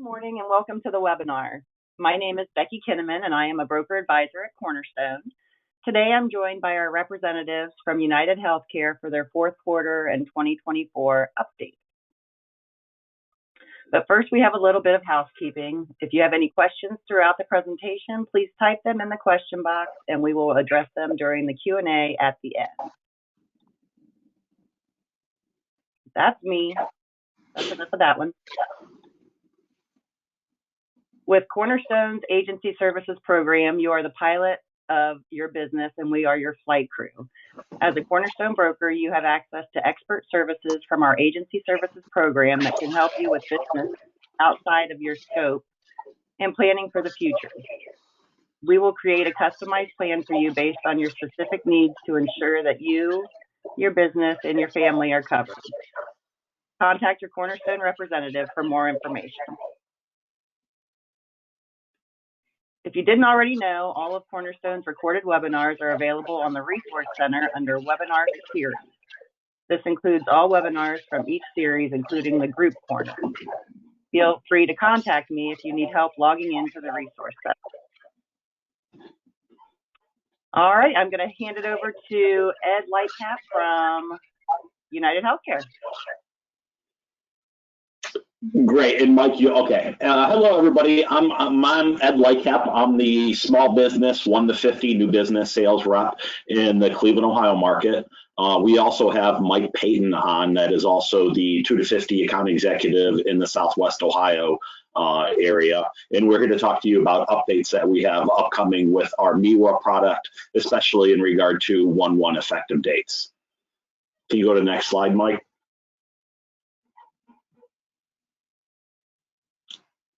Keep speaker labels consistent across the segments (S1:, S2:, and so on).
S1: morning and welcome to the webinar. My name is Becky Kinnaman and I am a broker advisor at Cornerstone. Today I'm joined by our representatives from UnitedHealthcare for their fourth quarter and 2024 update. But first we have a little bit of housekeeping. If you have any questions throughout the presentation, please type them in the question box and we will address them during the Q&A at the end. That's me. That's enough of that one. With Cornerstone's agency services program, you are the pilot of your business and we are your flight crew. As a Cornerstone broker, you have access to expert services from our agency services program that can help you with business outside of your scope and planning for the future. We will create a customized plan for you based on your specific needs to ensure that you, your business, and your family are covered. Contact your Cornerstone representative for more information. If you didn't already know, all of Cornerstone's recorded webinars are available on the Resource Center under Webinar Series. This includes all webinars from each series, including the Group Corner. Feel free to contact me if you need help logging into the Resource Center. All right, I'm going to hand it over to Ed Lightcap from UnitedHealthcare.
S2: Great, and Mike, okay. Hello, everybody. I'm Ed Lightcap. I'm the small business 1 to 50 new business sales rep in the Cleveland, Ohio market. We also have Mike Payton on, that is also the 2 to 50 account executive in the Southwest Ohio area. And we're here to talk to you about updates that we have upcoming with our MEWA product, especially in regard to 1/1 effective dates. Can you go to the next slide, Mike?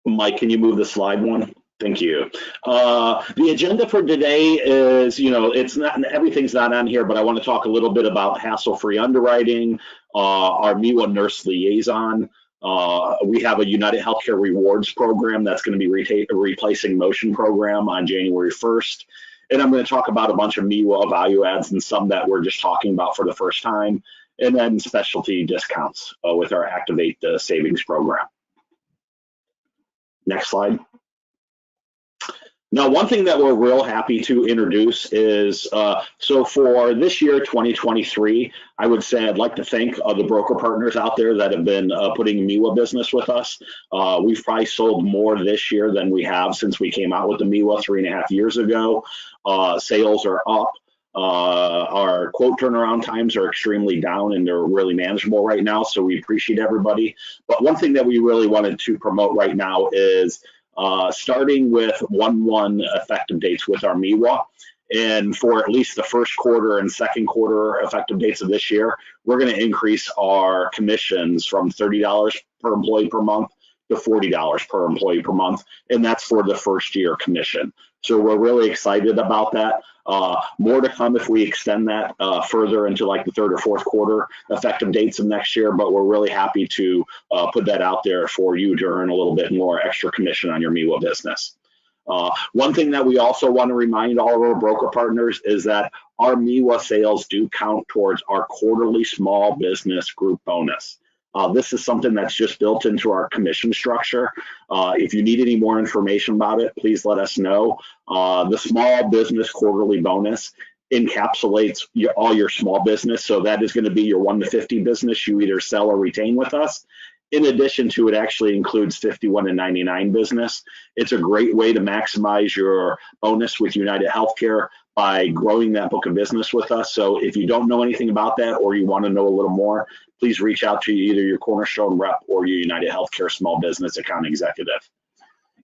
S2: Mike, can you move the slide one? Thank you. The agenda for today is, it's not, everything's not on here, but I want to talk a little bit about hassle-free underwriting, our MEWA nurse liaison. We have a UnitedHealthcare rewards program that's going to be replacing Motion program on January 1st. And I'm going to talk about a bunch of MEWA value adds and some that we're just talking about for the first time, and then specialty discounts with our Activate the Savings program. Next slide. Now, one thing that we're real happy to introduce is, so for this year, 2023, I would say I'd like to thank the broker partners out there that have been putting MEWA business with us. We've probably sold more this year than we have since we came out with the MEWA 3.5 years ago. Sales are up. Our quote turnaround times are extremely down and they're really manageable right now, so we appreciate everybody. But one thing that we really wanted to promote right now is starting with 1/1 effective dates with our MEWA. And for at least the first quarter and second quarter effective dates of this year, we're going to increase our commissions from $30 per employee per month to $40 per employee per month, and that's for the first year commission. So we're really excited about that. More to come if we extend that further into like the third or fourth quarter effective dates of next year, but we're really happy to put that out there for you to earn a little bit more extra commission on your MEWA business. One thing that we also want to remind all of our broker partners is that our MEWA sales do count towards our quarterly small business group bonus. This is something that's just built into our commission structure. If you need any more information about it, please let us know. The small business quarterly bonus encapsulates all your small business. So that is going to be your 1 to 50 business you either sell or retain with us. In addition to it actually includes 51 and 99 business. It's a great way to maximize your bonus with UnitedHealthcare by growing that book of business with us. So if you don't know anything about that or you want to know a little more, please reach out to either your Cornerstone rep or your UnitedHealthcare small business account executive.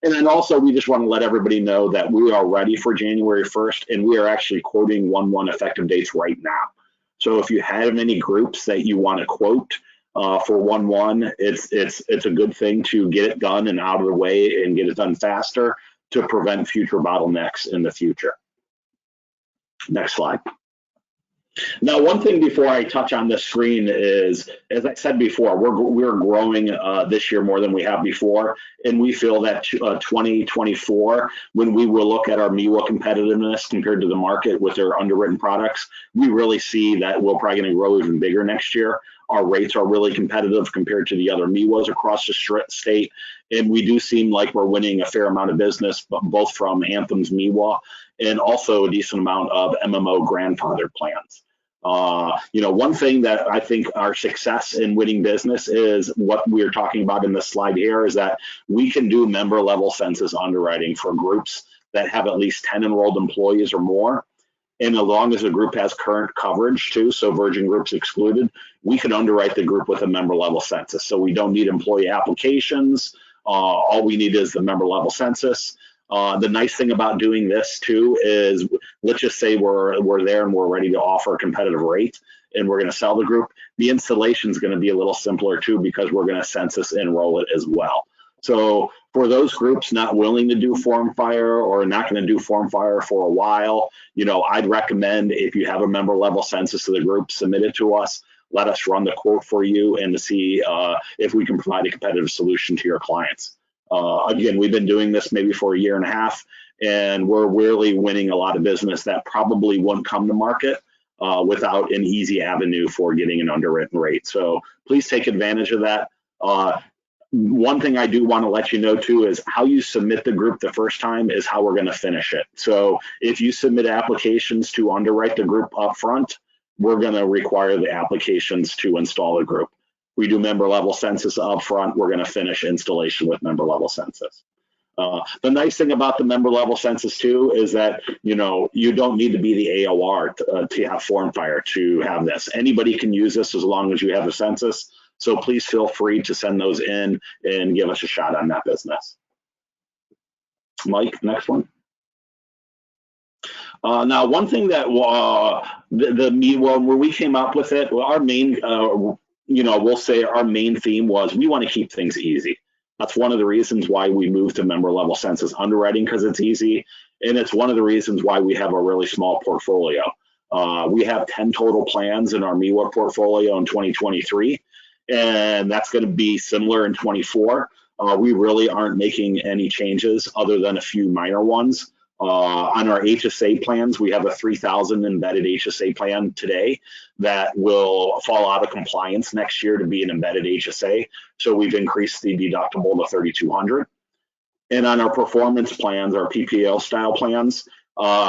S2: And then also, we just want to let everybody know that we are ready for January 1st, and we are actually quoting 1/1 effective dates right now. So if you have any groups that you want to quote for 1/1, it's a good thing to get it done and out of the way and get it done faster to prevent future bottlenecks in the future. Next slide. Now, one thing before I touch on this screen is, as I said before, we're growing this year more than we have before, and we feel that 2024, when we will look at our MEWA competitiveness compared to the market with their underwritten products, we really see that we're probably going to grow even bigger next year. Our rates are really competitive compared to the other MEWAs across the state. And we do seem like we're winning a fair amount of business, both from Anthem's MEWA and also a decent amount of MMO grandfathered plans. One thing that I think our success in winning business is what we're talking about in this slide here is that we can do member level census underwriting for groups that have at least 10 enrolled employees or more. And as long as the group has current coverage too, so virgin groups excluded, we can underwrite the group with a member level census. So we don't need employee applications. All we need is the member level census. The nice thing about doing this too is, let's just say we're there and we're ready to offer a competitive rate and we're going to sell the group. The installation is going to be a little simpler too, because we're going to census enroll it as well. So for those groups not willing to do form fire or not going to do form fire for a while, I'd recommend, if you have a member level census of the group, submit it to us. Let us run the quote for you and to see if we can provide a competitive solution to your clients. Again, we've been doing this maybe for a year and a half, and we're really winning a lot of business that probably wouldn't come to market without an easy avenue for getting an underwritten rate. So please take advantage of that. One thing I do want to let you know too is how you submit the group the first time is how we're going to finish it. So if you submit applications to underwrite the group up front, we're going to require the applications to install the group. We do member level census up front, we're going to finish installation with member level census. The nice thing about the member level census too is that you don't need to be the AOR to have form fire to have this. Anybody can use this as long as you have a census. So please feel free to send those in and give us a shot on that business. Mike, next one. Now, one thing that the MEWA, where we came up with it, our main, we'll say our main theme was we want to keep things easy. That's one of the reasons why we moved to member level census underwriting, because it's easy. And it's one of the reasons why we have a really small portfolio. We have 10 total plans in our MEWA portfolio in 2023. And that's going to be similar in 24. We really aren't making any changes other than a few minor ones. On our HSA plans, we have a 3,000 embedded HSA plan today that will fall out of compliance next year to be an embedded HSA. So we've increased the deductible to 3,200. And on our performance plans, our PPO style plans,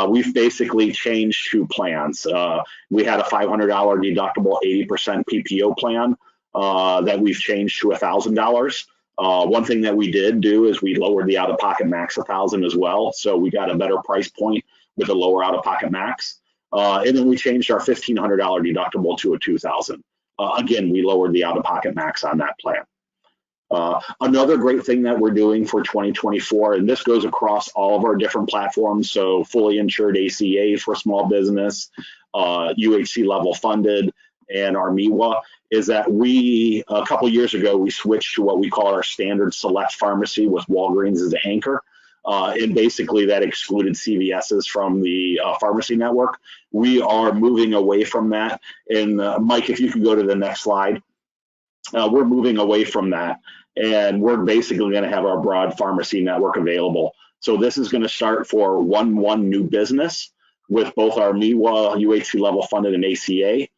S2: we've basically changed two plans. We had a $500 deductible 80% PPO plan. That we've changed to $1,000. One thing that we did do is we lowered the out-of-pocket max 1,000 as well. So we got a better price point with a lower out-of-pocket max. And then we changed our $1,500 deductible to a $2,000. Again, we lowered the out-of-pocket max on that plan. Another great thing that we're doing for 2024, and this goes across all of our different platforms, so fully insured ACA for small business, UHC level funded, and our MEWA, is that a couple years ago, we switched to what we call our standard select pharmacy with Walgreens as the anchor. And basically that excluded CVS's from the pharmacy network. We are moving away from that. And Mike, if you could go to the next slide. We're moving away from that. And we're basically going to have our broad pharmacy network available. So this is going to start for 1/1 new business with both our MEWA, UHC level funded, and ACA.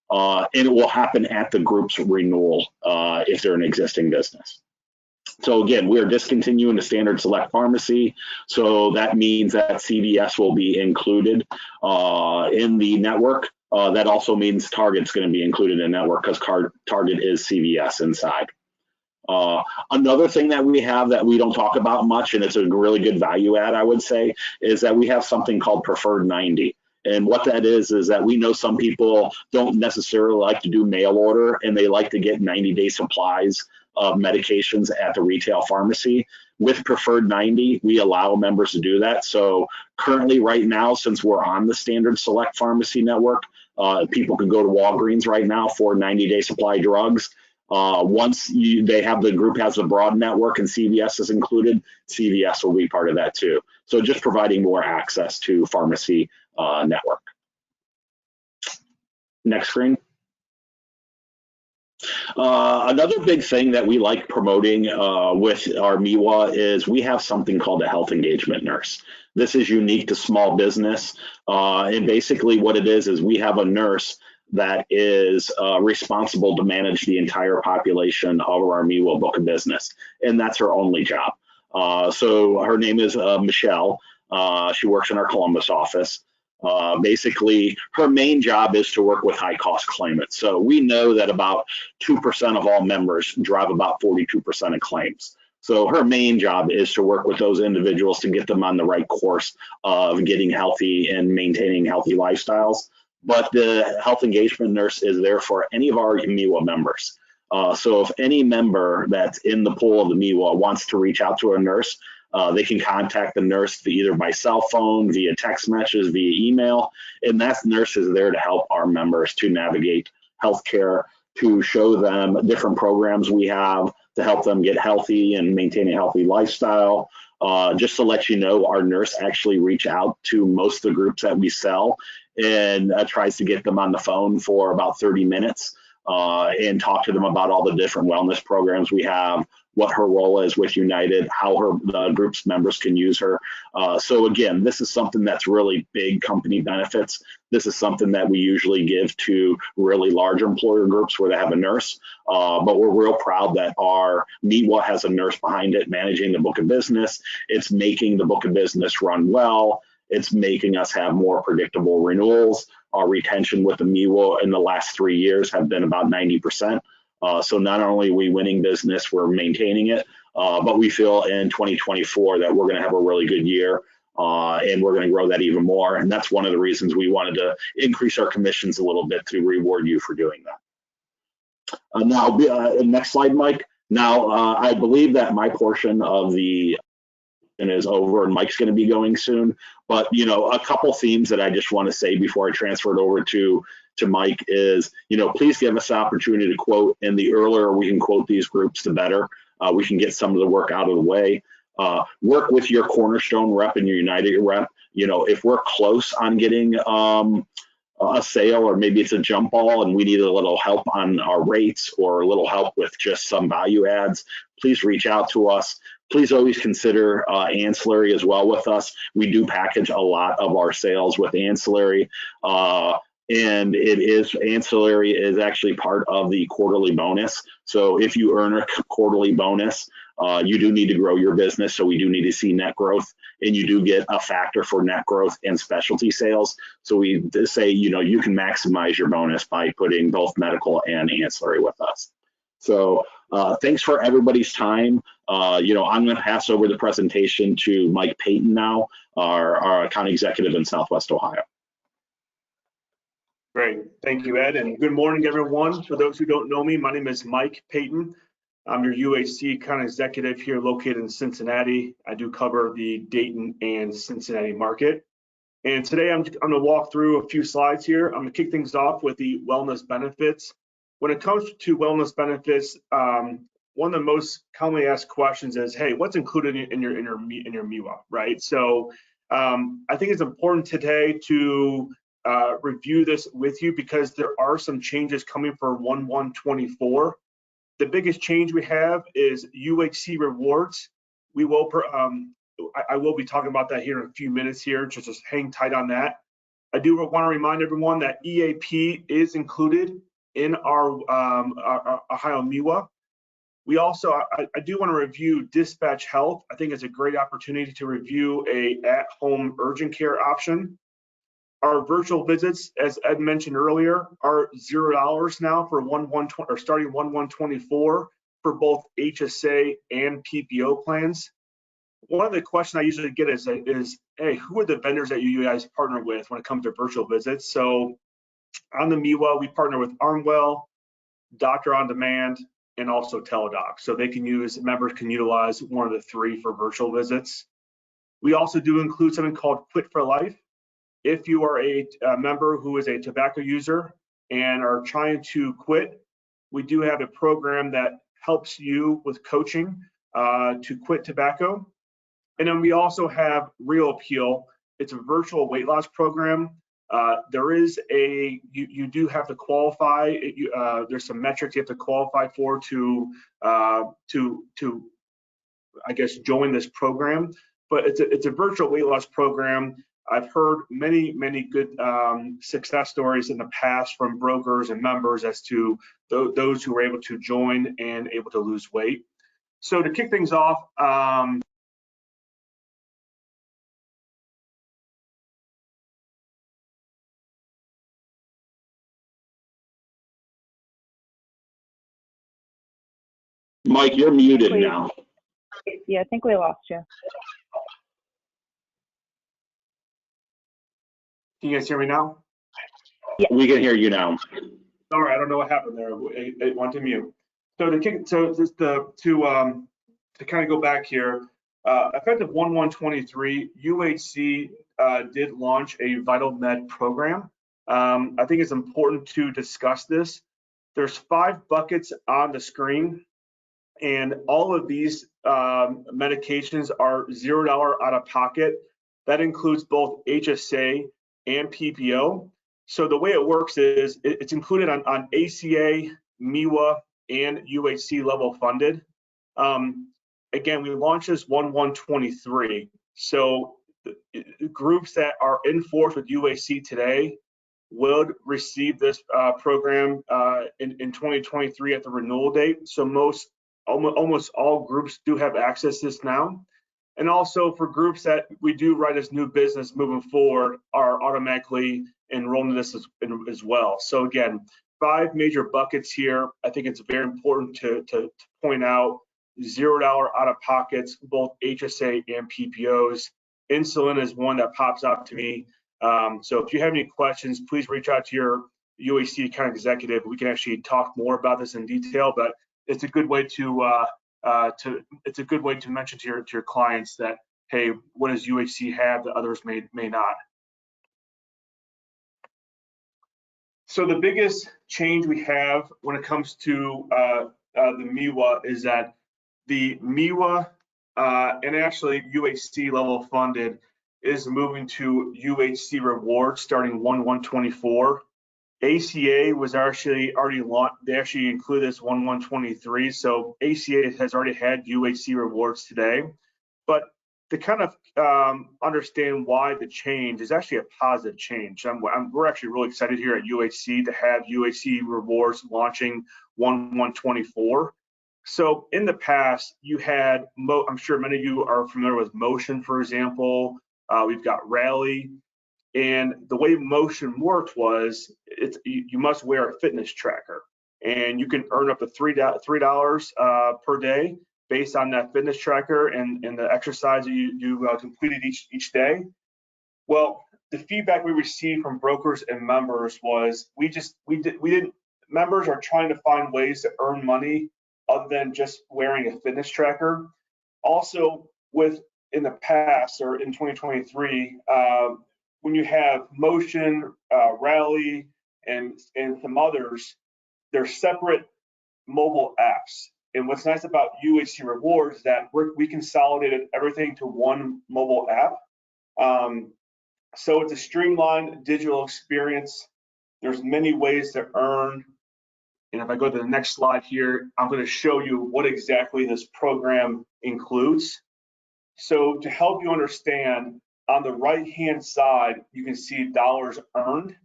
S2: And it will happen at the group's renewal if they're an existing business. So again, we are discontinuing the standard select pharmacy. So that means that CVS will be included in the network. That also means Target's going to be included in the network because Target is CVS inside. Another thing that we have that we don't talk about much, and it's a really good value add, I would say, is that we have something called Preferred 90. And what that is that we know some people don't necessarily like to do mail order and they like to get 90-day supplies of medications at the retail pharmacy. With Preferred 90, we allow members to do that. So currently right now, since we're on the standard select pharmacy network, people can go to Walgreens right now for 90-day supply drugs. Once the group has a broad network and CVS is included, CVS will be part of that too. So just providing more access to pharmacy network. Next screen. Another big thing that we like promoting with our MEWA is we have something called a health engagement nurse. This is unique to small business. And basically what it is we have a nurse that is responsible to manage the entire population of our MEWA book of business, and that's her only job. So her name is Michelle. She works in our Columbus office. Basically, her main job is to work with high-cost claimants. So we know that about 2% of all members drive about 42% of claims. So her main job is to work with those individuals to get them on the right course of getting healthy and maintaining healthy lifestyles. But the health engagement nurse is there for any of our MEWA members. So if any member that's in the pool of the MEWA wants to reach out to a nurse, they can contact the nurse either by cell phone, via text messages, via email, and that nurse is there to help our members to navigate healthcare, to show them different programs we have to help them get healthy and maintain a healthy lifestyle. Just to let you know, our nurse actually reach out to most of the groups that we sell and tries to get them on the phone for about 30 minutes and talk to them about all the different wellness programs we have, what her role is with United, how the group's members can use her. So again, this is something that's really big company benefits. This is something that we usually give to really large employer groups where they have a nurse, but we're real proud that our MEWA has a nurse behind it managing the book of business. It's making the book of business run well. It's making us have more predictable renewals. Our retention with the MEWA in the last 3 years have been about 90%. So not only are we winning business, we're maintaining it, but we feel in 2024 that we're going to have a really good year and we're going to grow that even more. And that's one of the reasons we wanted to increase our commissions a little bit to reward you for doing that. Now, next slide, Mike. Now, I believe that my portion of the is over and Mike's going to be going soon. But, you know, a couple themes that I just want to say before I transfer it over to Mike is, you know, please give us the opportunity to quote, and the earlier we can quote these groups, the better. We can get some of the work out of the way. Work with your Cornerstone rep and your United rep. You know, if we're close on getting a sale, or maybe it's a jump ball and we need a little help on our rates or a little help with just some value adds, please reach out to us. Please always consider ancillary as well with us. We do package a lot of our sales with ancillary, and ancillary is actually part of the quarterly bonus. So if you earn a quarterly bonus, you do need to grow your business. So we do need to see net growth, and you do get a factor for net growth and specialty sales. So we say, you know, you can maximize your bonus by putting both medical and ancillary with us. So thanks for everybody's time. You know, I'm going to pass over the presentation to Mike Payton now, our account executive in Southwest Ohio.
S3: Great. Thank you, Ed, and good morning, everyone. For those who don't know me, my name is Mike Payton. I'm your UHC account executive here located in Cincinnati. I do cover the Dayton and Cincinnati market. And today I'm going to walk through a few slides here. I'm going to kick things off with the wellness benefits. When it comes to wellness benefits, one of the most commonly asked questions is, hey, what's included in your MEWA, right? So I think it's important today to review this with you because there are some changes coming for 1/1/24. The biggest change we have is UHC rewards. We will, I will be talking about that here in a few minutes here, just hang tight on that. I do want to remind everyone that EAP is included in our Ohio MEWA. We also, I do want to review Dispatch Health. I think it's a great opportunity to review a at-home urgent care option. Our virtual visits, as Ed mentioned earlier, are $0 now for starting 1/1/24 for both HSA and PPO plans. One of the questions I usually get is, hey, who are the vendors that you guys partner with when it comes to virtual visits? So on the MEWA, we partner with Armwell, Doctor on Demand, and also Teladoc. So members can utilize one of the three for virtual visits. We also do include something called Quit for Life. If you are a member who is a tobacco user and are trying to quit, we do have a program that helps you with coaching to quit tobacco. And then we also have Real Appeal. It's a virtual weight loss program. There is you do have to qualify. There's some metrics you have to qualify for to I guess join this program. But it's a virtual weight loss program. I've heard many good success stories in the past from brokers and members as to those who were able to join and able to lose weight. So to kick things off,
S2: Mike, you're muted now.
S4: Yeah, I think we lost you.
S3: can you guys hear me now?
S4: Yeah.
S2: We can hear you now.
S3: All right, I don't know what happened there. It went to mute. So to kind of go back here, effective 1/1/23, UHC did launch a Vital Med program. I think it's important to discuss this. There's 5 buckets on the screen, and all of these medications are $0 out of pocket. That includes both HSA and PPO. So the way it works is it's included on ACA, MEWA, and UHC level funded. Again, we launched this 1/1/23. So groups that are in force with UHC today would receive this program in 2023 at the renewal date. So almost all groups do have access to this now. And also for groups that we do write as new business moving forward are automatically enrolled in this as well. So again, 5 major buckets here. I think it's very important to point out $0 out of pockets, both HSA and PPOs. Insulin is one that pops out to me. So if you have any questions, please reach out to your UHC account executive. We can actually talk more about this in detail, but it's a good way to mention to your clients that, hey, what does UHC have that others may not? So the biggest change we have when it comes to the MEWA is that the MEWA and actually UHC level funded is moving to UHC rewards starting 1/1/24. ACA was actually already launched. They actually include this 1/1/23. So ACA has already had UHC rewards today. But to kind of understand why the change is actually a positive change, we're actually really excited here at UHC to have UHC rewards launching 1/1/24. So in the past, you had, I'm sure many of you are familiar with Motion, for example. We've got Rally. And the way Motion worked was you must wear a fitness tracker, and you can earn up to $3 per day based on that fitness tracker and the exercise that you completed each day. Well, the feedback we received from brokers and members was members are trying to find ways to earn money other than just wearing a fitness tracker. Also, in the past or in 2023. When you have Motion, Rally, and some others, they're separate mobile apps. And what's nice about UHC Rewards is that we consolidated everything to one mobile app. So it's a streamlined digital experience. There's many ways to earn. And if I go to the next slide here, I'm going to show you what exactly this program includes. So to help you understand, on the right-hand side, you can see dollars earned.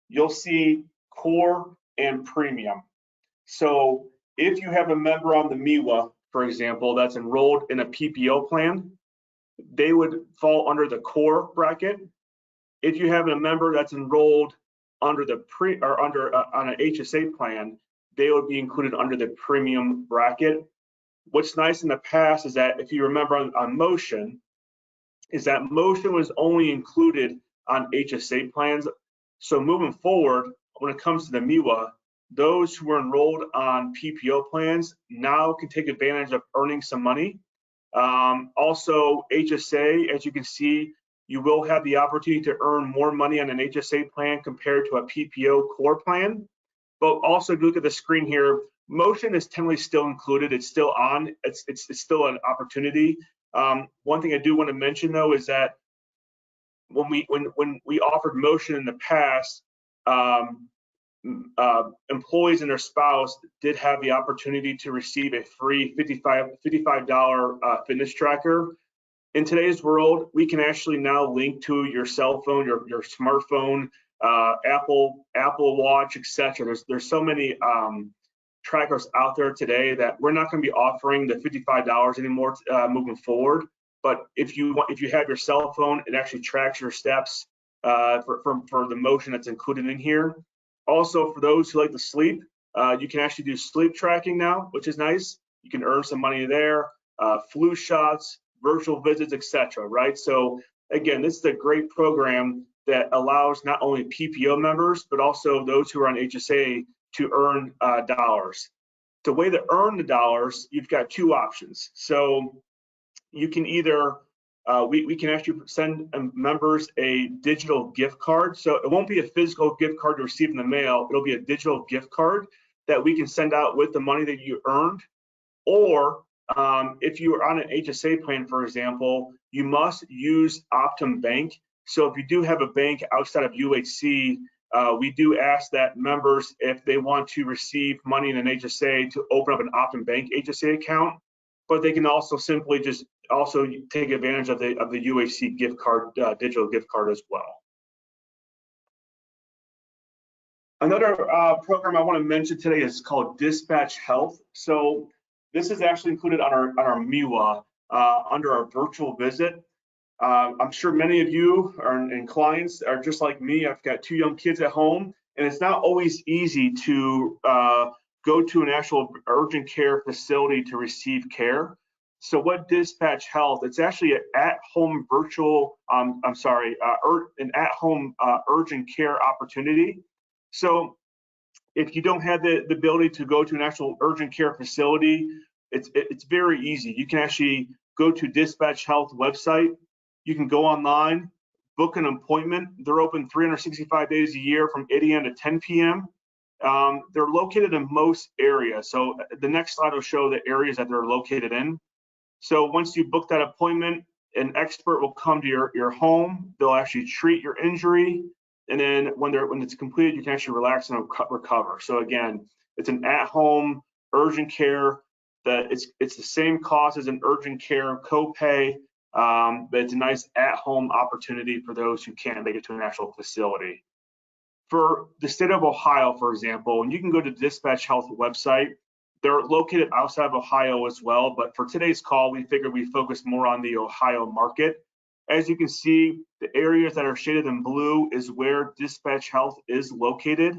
S3: You'll see core and premium. So if you have a member on the MEWA, for example, that's enrolled in a PPO plan, they would fall under the core bracket. If you have a member that's enrolled under on an HSA plan, they would be included under the premium bracket. What's nice in the past is that if you remember on Motion, is that Motion was only included on HSA plans. So moving forward, when it comes to the MEWA, those who are enrolled on PPO plans now can take advantage of earning some money. Also, HSA, as you can see, you will have the opportunity to earn more money on an HSA plan compared to a PPO core plan. But also, if you look at the screen here, Motion is technically still included. It's still on. It's still an opportunity. One thing I do want to mention though is that when we offered Motion in the past, employees and their spouse did have the opportunity to receive a free $55 fitness tracker. In today's world, we can actually now link to your cell phone, your smartphone, Apple Watch, etc. There's so many trackers out there today that we're not going to be offering the $55 anymore moving forward. But if you have your cell phone, it actually tracks your steps for the motion that's included in here. Also, for those who like to sleep, you can actually do sleep tracking now, which is nice. You can earn some money there. Flu shots, virtual visits, etc. Right? So again, this is a great program that allows not only PPO members but also those who are on HSA to earn dollars. The way to earn the dollars, you've got two options. So you can either we can actually send members a digital gift card. So it won't be a physical gift card to receive in the mail. It'll be a digital gift card that we can send out with the money that you earned. Or if you are on an HSA plan, for example, you must use Optum Bank. So if you do have a bank outside of UHC, we do ask that members, if they want to receive money in an HSA, to open up an Optum Bank HSA account. But they can also simply just also take advantage of the UHC gift card, digital gift card as well. Another program I want to mention today is called Dispatch Health. So this is actually included on our MEWA under our virtual visit. I'm sure many of you and clients are just like me. I've got 2 young kids at home, and it's not always easy to go to an actual urgent care facility to receive care. So what Dispatch Health, it's actually an at-home virtual, an at-home urgent care opportunity. So if you don't have the ability to go to an actual urgent care facility, it's very easy. You can actually go to Dispatch Health website. You can go online, book an appointment. They're open 365 days a year from 8 a.m. to 10 p.m. They're located in most areas. So the next slide will show the areas that they're located in. So once you book that appointment, an expert will come to your home. They'll actually treat your injury. And then when it's completed, you can actually relax and recover. So again, it's an at-home urgent care. It's the same cost as an urgent care copay, but it's a nice at-home opportunity for those who can't make it to an actual facility. For the state of Ohio, for example, and you can go to the Dispatch Health website. They're located outside of Ohio as well, but for today's call, we figured we focus more on the Ohio market. As you can see, the areas that are shaded in blue is where Dispatch Health is located.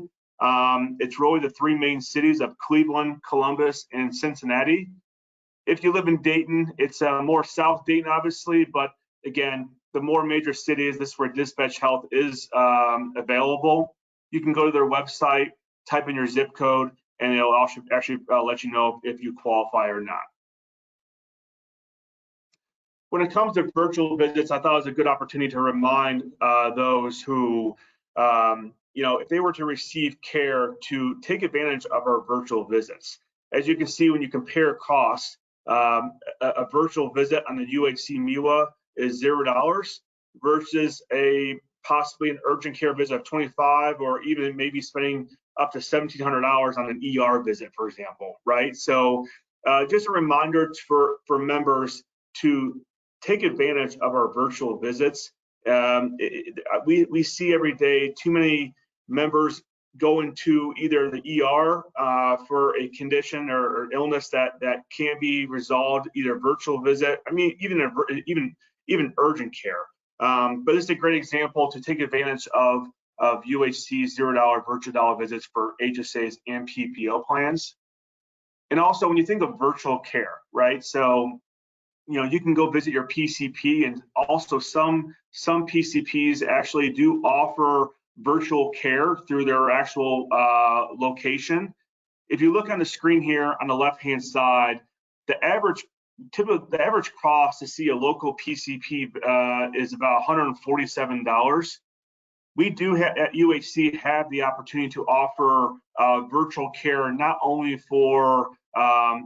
S3: It's really the 3 main cities of Cleveland, Columbus, and Cincinnati. If you live in Dayton, it's more South Dayton, obviously, but again, the more major cities, this is where Dispatch Health is available. You can go to their website, type in your zip code, and it'll actually let you know if you qualify or not. When it comes to virtual visits, I thought it was a good opportunity to remind those who, if they were to receive care, to take advantage of our virtual visits. As you can see, when you compare costs, a virtual visit on the UHC MEWA is $0 versus possibly an urgent care visit of $25, or even maybe spending up to $1,700 on an ER visit, for example, right? So just a reminder for members to take advantage of our virtual visits. We see every day too many members go into either the ER for a condition or illness that can be resolved, either virtual visit. I mean, even urgent care. But this is a great example to take advantage of UHC's $0 virtual dollar visits for HSAs and PPO plans. And also, when you think of virtual care, right? So, you can go visit your PCP, and also some PCPs actually do offer virtual care through their actual location. If you look on the screen here on the left-hand side, the average cost to see a local PCP is about $147. We do at UHC have the opportunity to offer virtual care, not only for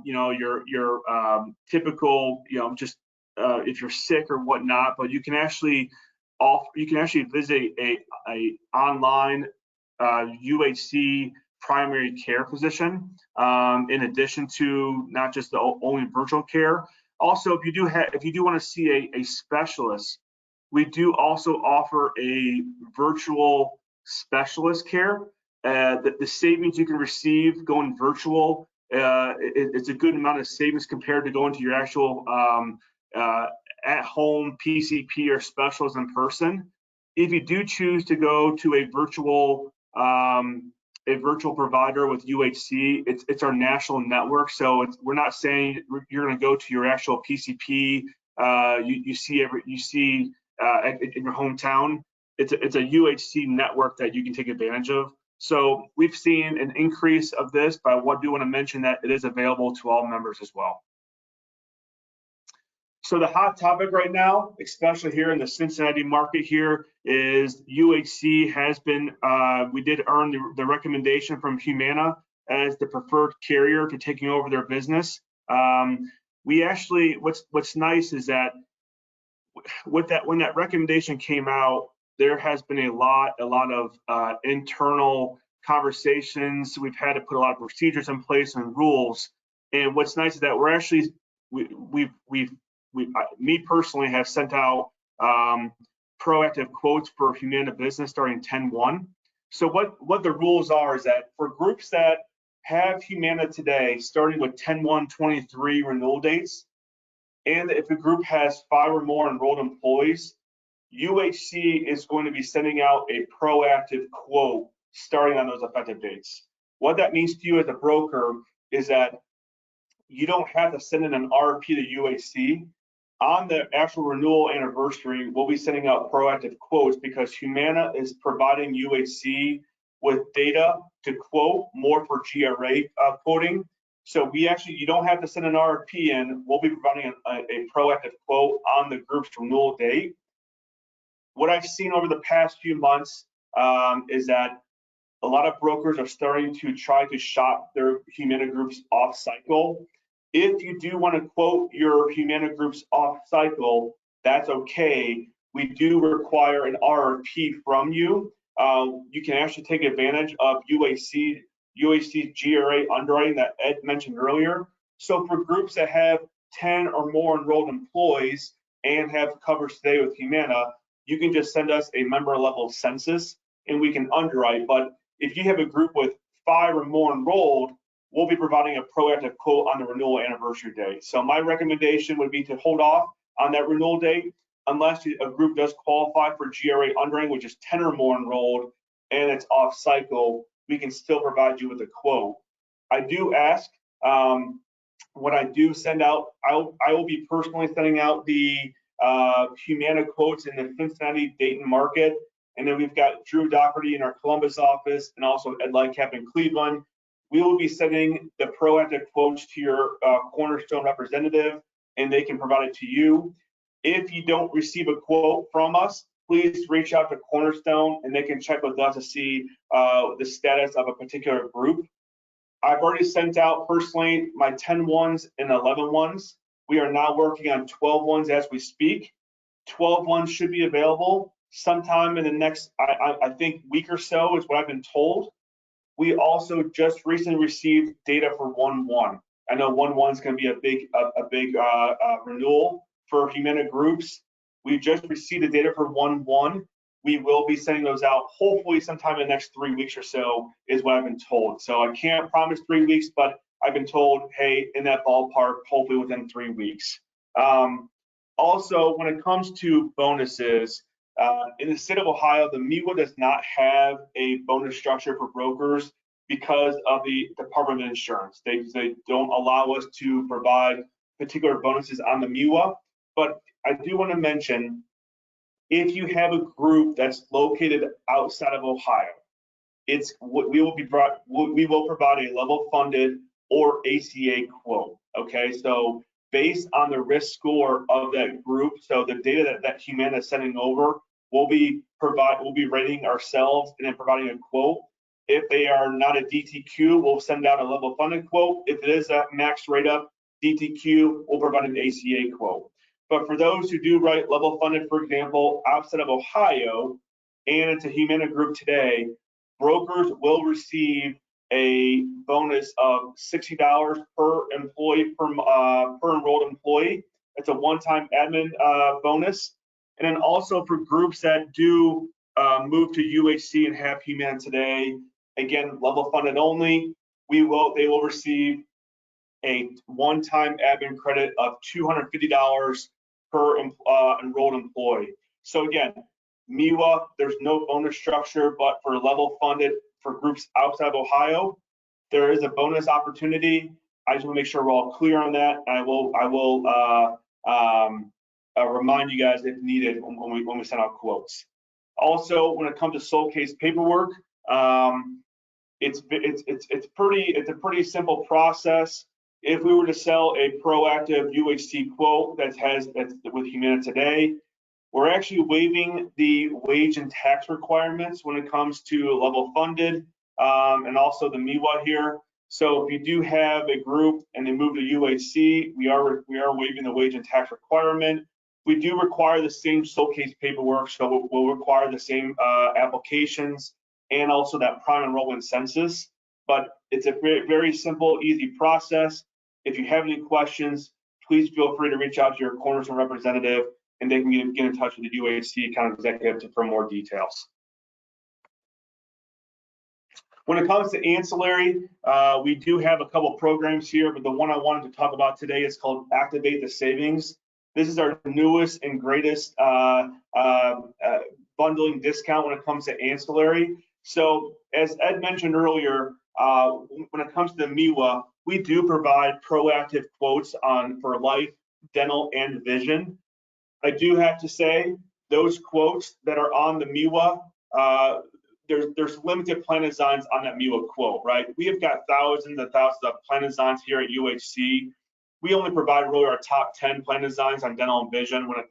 S3: your typical, just if you're sick or whatnot, but you can actually visit a online UHC primary care physician in addition to not just the only virtual care. Also, if you do want to see a specialist, we do also offer a virtual specialist care. The savings you can receive going virtual, it's a good amount of savings compared to going to your actual at-home PCP or specialist in person. If you do choose to go to a virtual provider with UHC, it's our national network. So we're not saying you're going to go to your actual PCP you see in your hometown. It's a UHC network that you can take advantage of. So we've seen an increase of this, but I do want to mention that it is available to all members as well. So the hot topic right now, especially here in the Cincinnati market here, is UHC has been, we did earn the recommendation from Humana as the preferred carrier to taking over their business. We actually, what's nice is that when that recommendation came out, there has been a lot of internal conversations. We've had to put a lot of procedures in place and rules. And what's nice is that we're actually, me personally have sent out proactive quotes for Humana Business starting 10/1. So what the rules are is that for groups that have Humana today, starting with 10/1/23 renewal dates, and if a group has 5 or more enrolled employees, UHC is going to be sending out a proactive quote starting on those effective dates. What that means to you as a broker is that you don't have to send in an RFP to UHC. On the actual renewal anniversary, we'll be sending out proactive quotes because Humana is providing UHC with data to quote more for GRA quoting. So you don't have to send an RFP in. We'll be providing a proactive quote on the group's renewal date. What I've seen over the past few months is that a lot of brokers are starting to try to shop their Humana groups off cycle. If you do want to quote your Humana groups off cycle, that's okay. We do require an RFP from you. You can actually take advantage of UHC's GRA underwriting that Ed mentioned earlier. So for groups that have 10 or more enrolled employees and have coverage today with Humana, you can just send us a member level census and we can underwrite. But if you have a group with 5 or more enrolled, we'll be providing a proactive quote on the renewal anniversary date. So my recommendation would be to hold off on that renewal date unless a group does qualify for GRA underwriting, which is 10 or more enrolled, and it's off cycle. We can still provide you with a quote. I do ask, when I do send out, I will be personally sending out the Humana quotes in the Cincinnati, Dayton market. And then we've got Drew Doherty in our Columbus office and also Ed Lightcap in Cleveland. We will be sending the proactive quotes to your Cornerstone representative and they can provide it to you. If you don't receive a quote from us, please reach out to Cornerstone and they can check with us to see the status of a particular group. I've already sent out personally my 10/1s and 11/1s. We are now working on 12/1s as we speak. 12/1s should be available sometime in the next, I think, week or so is what I've been told. We also just recently received data for 1/1. I know 1/1 is going to be a big renewal for Humana groups. We just received the data for 1/1. We will be sending those out hopefully sometime in the next 3 weeks or so is what I've been told. So I can't promise 3 weeks, but I've been told, hey, in that ballpark, hopefully within 3 weeks. Also, when it comes to bonuses, in the state of Ohio, the MEWA does not have a bonus structure for brokers because of the Department of Insurance. They don't allow us to provide particular bonuses on the MEWA. But I do want to mention, if you have a group that's located outside of Ohio, we will provide a level funded or ACA quote. Okay, so based on the risk score of that group, so the data that Humana is sending over, we'll be rating ourselves and then providing a quote. If they are not a DTQ, we'll send out a level funded quote. If it is a max rate up DTQ, we'll provide an ACA quote. But for those who do write level funded, for example, outside of Ohio, and it's a Humana group today, brokers will receive a bonus of $60 per employee, per enrolled employee. It's a one-time admin bonus. And then also for groups that do move to UHC and have Humana today, again, level funded only, they will receive a one-time admin credit of $250 per enrolled employee. So again, MEWA, there's no bonus structure, but for level funded for groups outside of Ohio, there is a bonus opportunity. I just want to make sure we're all clear on that. I will remind you guys if needed when we send out quotes. Also, when it comes to sole case paperwork, it's a pretty simple process. If we were to sell a proactive UHC quote that's with Humana today, we're actually waiving the wage and tax requirements when it comes to level funded and also the MEWA here. So if you do have a group and they move to UHC, we are waiving the wage and tax requirement. We do require the same sole case paperwork, so we'll require the same applications and also that prime enrollment census. But it's a very, very simple, easy process. If you have any questions, please feel free to reach out to your Cornerstone representative, and they can get in touch with the UHC account executive for more details. When it comes to ancillary, we do have a couple programs here, but the one I wanted to talk about today is called Activate the Savings. This is our newest and greatest bundling discount when it comes to ancillary. So as Ed mentioned earlier, when it comes to the MEWA, we do provide proactive quotes for life, dental, and vision. I do have to say, those quotes that are on the MEWA, there's limited plan designs on that MEWA quote, right? We have got thousands and thousands of plan designs here at UHC. We only provide really our top 10 plan designs on dental and vision for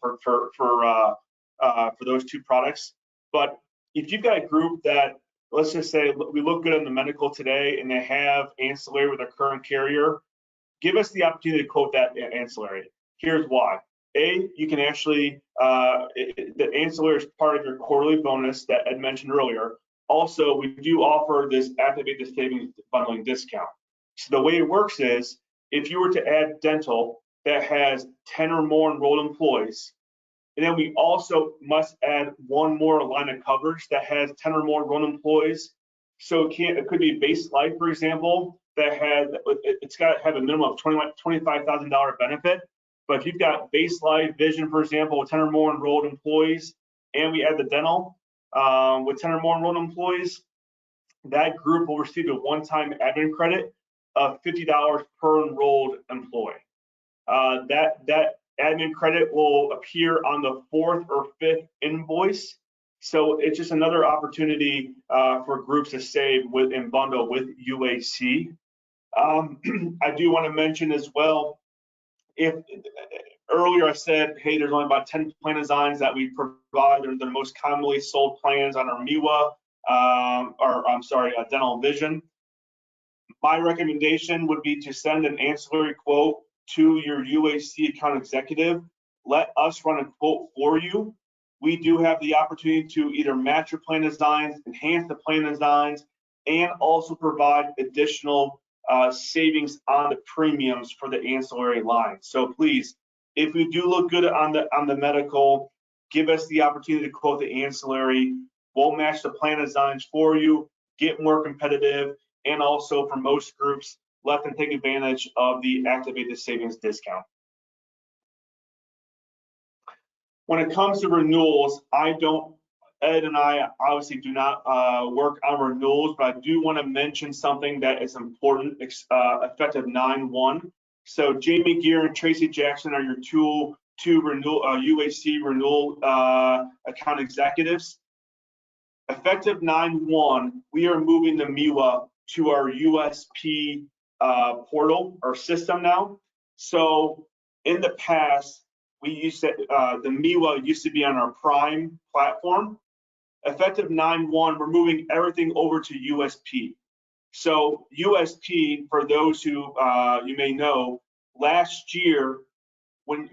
S3: those two products. But if you've got a group that, let's just say we look good in the medical today and they have ancillary with their current carrier, give us the opportunity to quote that ancillary. Here's why. A, you can actually, the ancillary is part of your quarterly bonus that Ed mentioned earlier. Also, we do offer this Activate the Savings bundling discount. So the way it works is, if you were to add dental that has 10 or more enrolled employees, and then we also must add one more line of coverage that has 10 or more enrolled employees. So it could be base life, for example, it's got to have a minimum of $25,000 benefit. But if you've got base life, vision, for example, with 10 or more enrolled employees, and we add the dental with 10 or more enrolled employees, that group will receive a one-time admin credit of $50 per enrolled employee. That admin credit will appear on the 4th or 5th invoice. So it's just another opportunity for groups to save and bundle with UHC. I do want to mention as well, if earlier I said, hey, there's only about 10 plan designs that we provide. They're the most commonly sold plans on our MEWA, dental and vision. My recommendation would be to send an ancillary quote to your UHC account executive. Let us run a quote for you. We do have the opportunity to either match your plan designs, enhance the plan designs, and also provide additional savings on the premiums for the ancillary line. So please, if you do look good on the medical, give us the opportunity to quote the ancillary. We'll match the plan designs for you, get more competitive, and also for most groups, let them take advantage of the Activate the Savings discount. When it comes to renewals, Ed and I obviously do not work on renewals, but I do want to mention something that is important, effective 9/1. So Jamie Gear and Tracy Jackson are your two UHC renewal account executives. Effective 9/1, we are moving the MEWA to our USP portal or system now. So in the past, we used to, the MEWA used to be on our Prime platform. Effective 9/1, we're moving everything over to USP. So USP, for those who you may know, last year,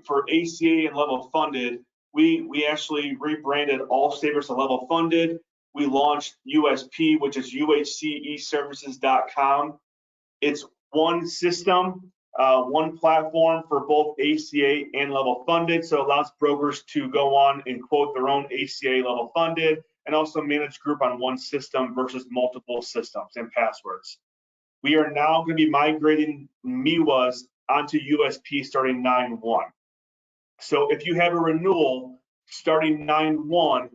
S3: for ACA and level funded, we actually rebranded all savers to level funded. We launched USP, which is UHCeservices.com. It's one system. one platform for both ACA and level funded, so it allows brokers to go on and quote their own ACA level funded and also manage group on one system versus multiple systems and passwords. We are now going to be migrating MEWAs onto USP starting 9/1. So if you have a renewal starting 9/1,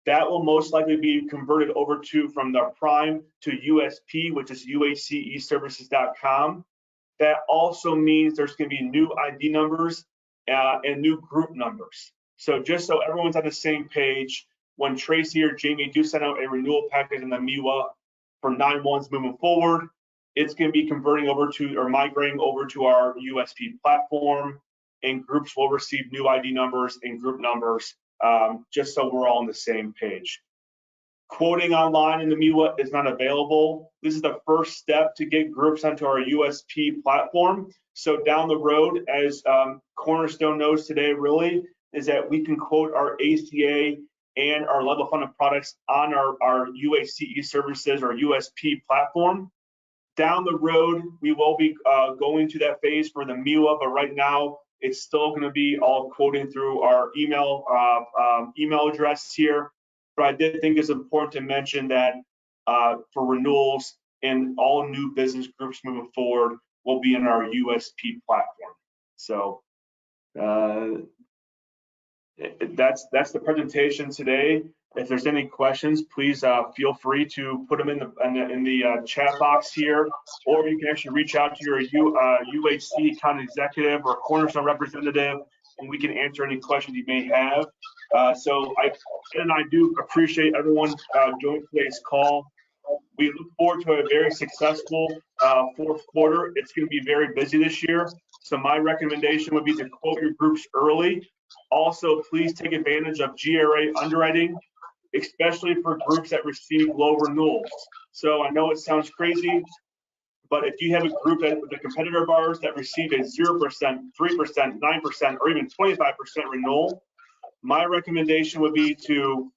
S3: that will most likely be converted over to from the Prime to USP, which is uaceservices.com. That also means there's going to be new ID numbers and new group numbers. So just so everyone's on the same page, when Tracy or Jamie do send out a renewal package in the MEWA for 9/1s moving forward, it's going to be converting over to or migrating over to our USP platform, and groups will receive new ID numbers and group numbers, just so we're all on the same page. Quoting online in the MEWA is not available. This is the first step to get groups onto our USP platform. So down the road, as Cornerstone knows today really, is that we can quote our ACA and our level funded products on our UACE services or USP platform. Down the road, we will be going to that phase for the MEWA, but right now it's still going to be all quoting through our email address here. But I did think it's important to mention that for renewals and all new business groups moving forward will be in our USP platform. So that's the presentation today. If there's any questions, please feel free to put them in the chat box here, or you can actually reach out to your UHC account executive or Cornerstone representative, and we can answer any questions you may have. So I do appreciate everyone joining today's call. We look forward to a very successful fourth quarter. It's going to be very busy this year. So my recommendation would be to quote your groups early. Also, please take advantage of GRA underwriting, especially for groups that receive low renewals. So I know it sounds crazy, but if you have a group with a competitor of ours that receive a 0%, 3%, 9%, or even 25% renewal, my recommendation would be to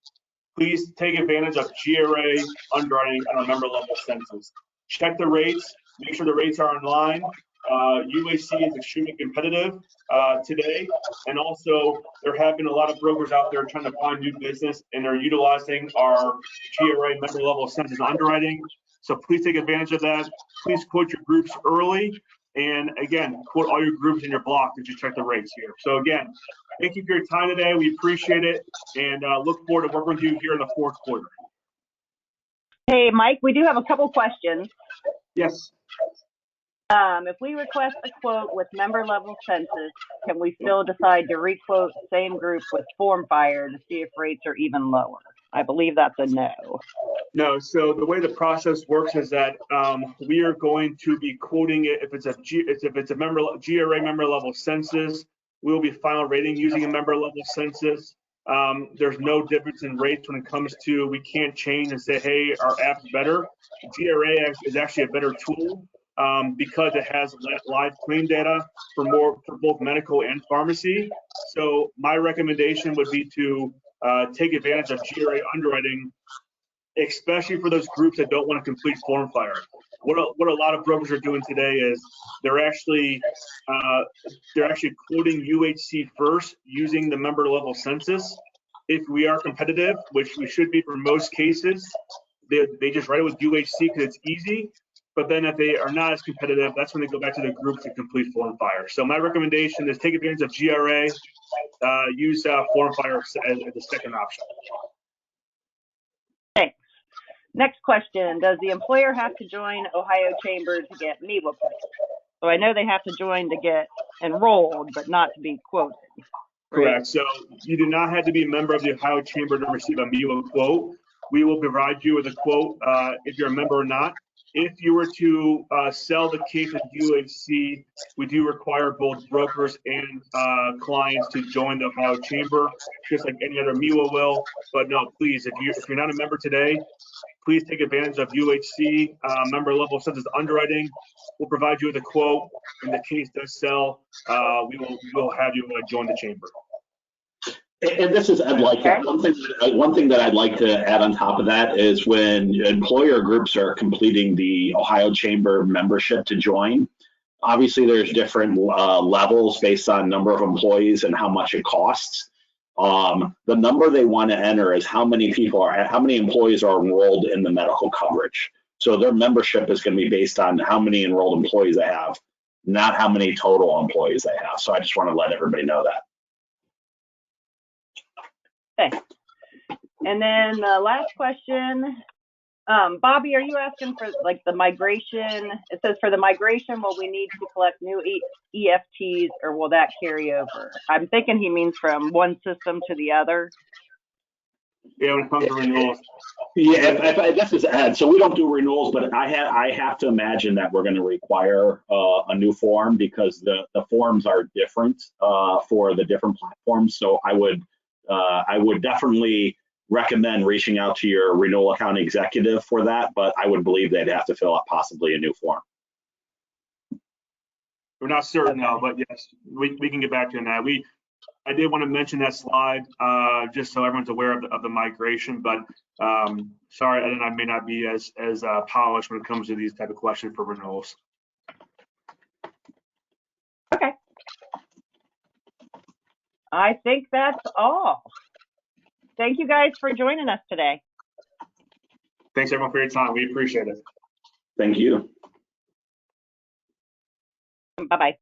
S3: please take advantage of GRA underwriting on a member level census. Check the rates, make sure the rates are in line. UAC is extremely competitive today, and also there have been a lot of brokers out there trying to find new business, and they're utilizing our GRA member level census underwriting. So please take advantage of that. Please quote your groups early, and again, quote all your groups in your block to just check the rates here. So again, thank you for your time today. We appreciate it, and look forward to working with you here in the fourth quarter.
S1: Hey, Mike, we do have a couple questions.
S3: Yes.
S1: If we request a quote with member level census, can we still decide to requote the same group with form fire to see if rates are even lower? I believe that's a no.
S3: No, so the way the process works is that we are going to be quoting it if it's a GRA member level census. We will be final rating using a member level census. There's no difference in rates when it comes to, we can't change and say, hey, our app's better. GRA is actually a better tool because it has live claim data for both medical and pharmacy. So my recommendation would be to take advantage of GRA underwriting, especially for those groups that don't want to complete form fire. What a lot of brokers are doing today is they're actually quoting UHC first using the member level census. If we are competitive, which we should be for most cases, they just write it with UHC because it's easy. But then if they are not as competitive, that's when they go back to the group to complete form fire. So my recommendation is take advantage of GRA, use form fire as the second option.
S1: Thanks. Next question, does the employer have to join Ohio Chamber to get MEWA points? So I know they have to join to get enrolled, but not to be quoted. Right?
S3: Correct. So you do not have to be a member of the Ohio Chamber to receive a MEWA quote. We will provide you with a quote if you're a member or not. If you were to sell the case at UHC, we do require both brokers and clients to join the Ohio Chamber, just like any other MEWA will. But no, please, if you're not a member today, please take advantage of UHC member level census underwriting. We'll provide you with a quote. When the case does sell, we will have you join the chamber.
S2: And this is Ed Lykin. One thing that I'd like to add on top of that is when employer groups are completing the Ohio Chamber membership to join, Obviously, there's different levels based on number of employees and how much it costs. The number they want to enter is how many employees are enrolled in the medical coverage. So their membership is going to be based on how many enrolled employees they have, not how many total employees they have. So I just want to let everybody know that.
S1: Okay. And then the last question, Bobby, are you asking for like the migration? It says for the migration, will we need to collect new EFTs or will that carry over? I'm thinking he means from one system to the other.
S3: Yeah, when it comes to renewals.
S2: Yeah, this is Ed. So we don't do renewals, but I have to imagine that we're going to require a new form because the forms are different for the different platforms. So I would definitely recommend reaching out to your renewal account executive for that, but I would believe they'd have to fill out possibly a new form.
S3: We're not certain now, but yes, we can get back to you on that. I did want to mention that slide just so everyone's aware of the migration, but sorry, Ed and I may not be as polished when it comes to these type of questions for renewals.
S1: Okay. I think that's all. Thank you guys for joining us today.
S3: Thanks everyone for your time. We appreciate it.
S2: Thank you.
S1: Bye-bye.